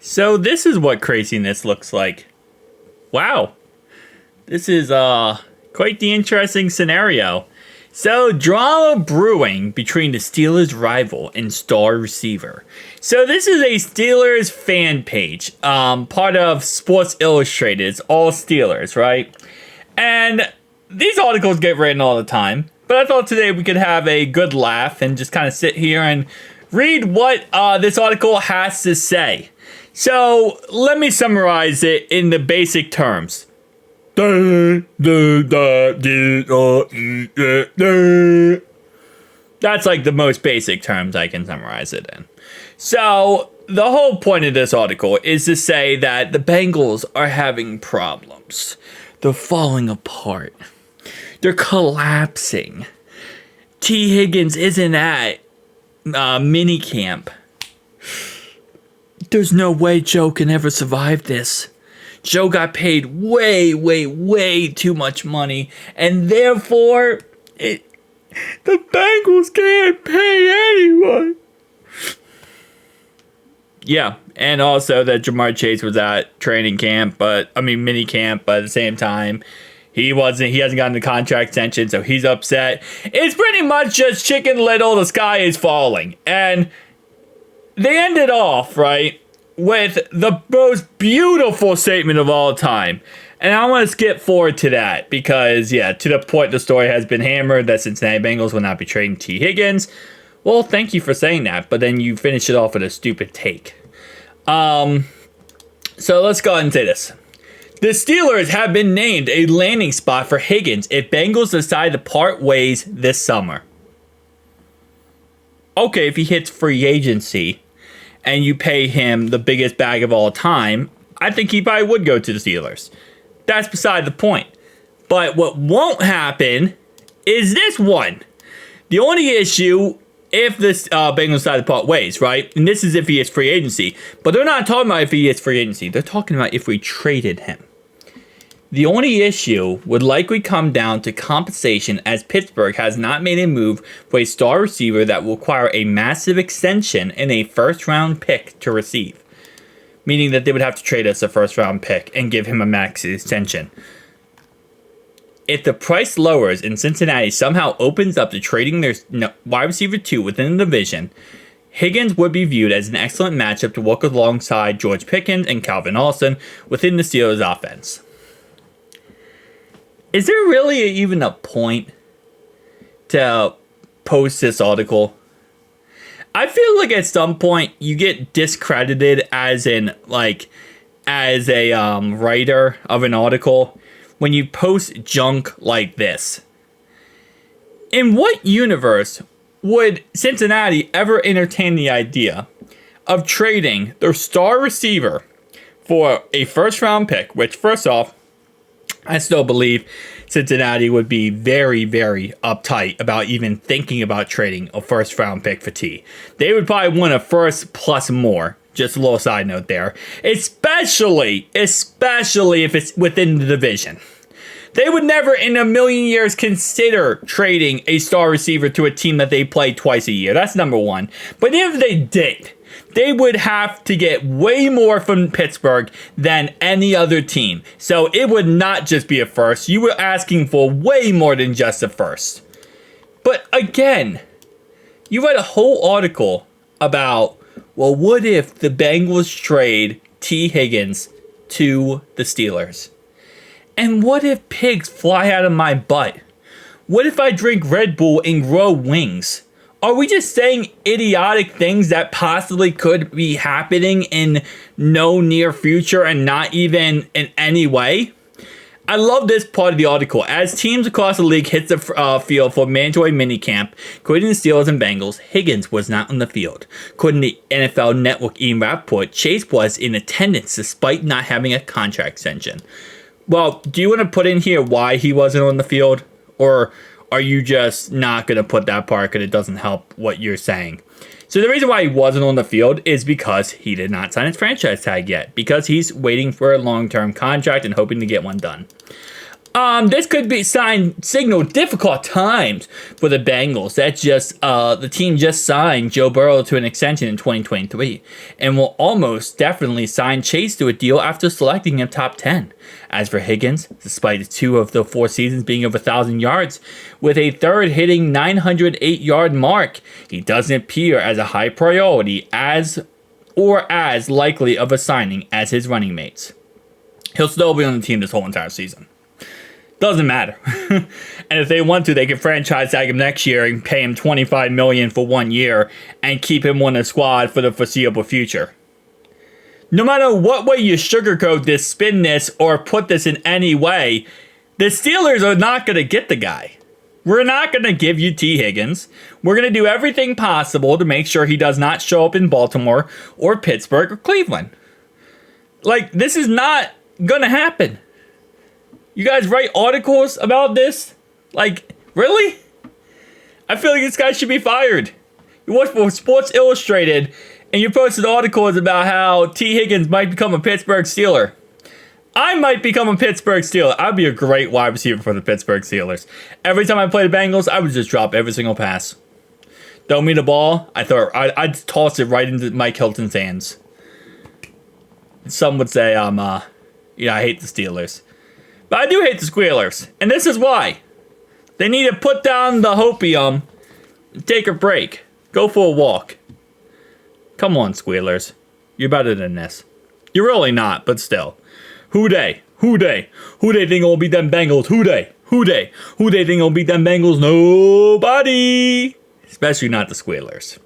So this is what craziness looks like. Wow. This is quite the interesting scenario. So drama brewing between the Steelers rival and star receiver. So this is a Steelers fan page, part of Sports Illustrated. It's all Steelers, right? And these articles get written all the time. But I thought today we could have a good laugh and just kind of sit here and read what this article has to say. So let me summarize it in the basic terms. That's like the most basic terms I can summarize it in. So the whole point of this article is to say that the Bengals are having problems. They're falling apart. They're collapsing. Tee Higgins isn't at minicamp. There's no way Joe can ever survive this. Joe got paid way too much money, and therefore, the Bengals can't pay anyone. Yeah, and also that Jamar Chase was at training camp, mini camp, but at the same time, he hasn't gotten the contract extension, so he's upset. It's pretty much just Chicken Little, the sky is falling. And they ended off, right, with the most beautiful statement of all time. And I want to skip forward to that because, yeah, to the point the story has been hammered that Cincinnati Bengals will not be trading Tee Higgins. Well, thank you for saying that, but then you finish it off with a stupid take. So let's go ahead and say this. The Steelers have been named a landing spot for Higgins if Bengals decide to part ways this summer. Okay, if he hits free agency and you pay him the biggest bag of all time, I think he probably would go to the Steelers. That's beside the point. But what won't happen is this one. The only issue, if this Bengals decide to part ways, right? And this is if he hits free agency. But they're not talking about if he hits free agency. They're talking about if we traded him. The only issue would likely come down to compensation, as Pittsburgh has not made a move for a star receiver that will require a massive extension and a first-round pick to receive. Meaning that they would have to trade us a first-round pick and give him a max extension. If the price lowers and Cincinnati somehow opens up to trading their wide receiver 2 within the division, Higgins would be viewed as an excellent matchup to work alongside George Pickens and Calvin Austin within the Steelers' offense. Is there really even a point to post this article? I feel like at some point you get discredited as a writer of an article when you post junk like this. In what universe would Cincinnati ever entertain the idea of trading their star receiver for a first round pick, which first off, I still believe Cincinnati would be very uptight about even thinking about trading a first round pick for T. They would probably want a first plus more. Just a little side note there. Especially if it's within the division. They would never in a million years consider trading a star receiver to a team that they play twice a year. That's number one. But if they did, they would have to get way more from Pittsburgh than any other team. So it would not just be a first. You were asking for way more than just a first. But again, you read a whole article about, well, what if the Bengals trade Tee Higgins to the Steelers? And what if pigs fly out of my butt? What if I drink Red Bull and grow wings? Are we just saying idiotic things that possibly could be happening in no near future and not even in any way? I love this part of the article. As teams across the league hit the field for mandatory minicamp, including the Steelers and Bengals, Higgins was not on the field. According to NFL Network Ian Rappaport, Chase was in attendance despite not having a contract extension. Well, do you want to put in here why he wasn't on the field? Or are you just not going to put that part because it doesn't help what you're saying? So the reason why he wasn't on the field is because he did not sign his franchise tag yet. Because he's waiting for a long-term contract and hoping to get one done. This could be signal difficult times for the Bengals. That's just the team just signed Joe Burrow to an extension in 2023 and will almost definitely sign Chase to a deal after selecting him top 10. As for Higgins, despite 2 of the 4 seasons being over 1,000 yards, with a third hitting 908-yard mark, he doesn't appear as a high priority as likely of a signing as his running mates. He'll still be on the team this whole entire season. Doesn't matter. And if they want to, they can franchise tag him next year and pay him $25 million for 1 year and keep him on the squad for the foreseeable future. No matter what way you sugarcoat this, spin this, or put this in any way, the Steelers are not going to get the guy. We're not going to give you Tee Higgins. We're going to do everything possible to make sure he does not show up in Baltimore or Pittsburgh or Cleveland. Like, this is not going to happen. You guys write articles about this? Like, really? I feel like this guy should be fired. You work for Sports Illustrated, and you posted articles about how Tee Higgins might become a Pittsburgh Steeler. I might become a Pittsburgh Steeler. I'd be a great wide receiver for the Pittsburgh Steelers. Every time I play the Bengals, I would just drop every single pass. Throw me the ball, I'd toss it right into Mike Hilton's hands. Some would say I hate the Steelers. But I do hate the Squealers, and this is why. They need to put down the hopium and take a break. Go for a walk. Come on, Squealers. You're better than this. You're really not, but still. Who they? Who they? Who they think will beat them Bengals? Who they? Who they? Who they think will beat them Bengals? Nobody. Especially not the Squealers.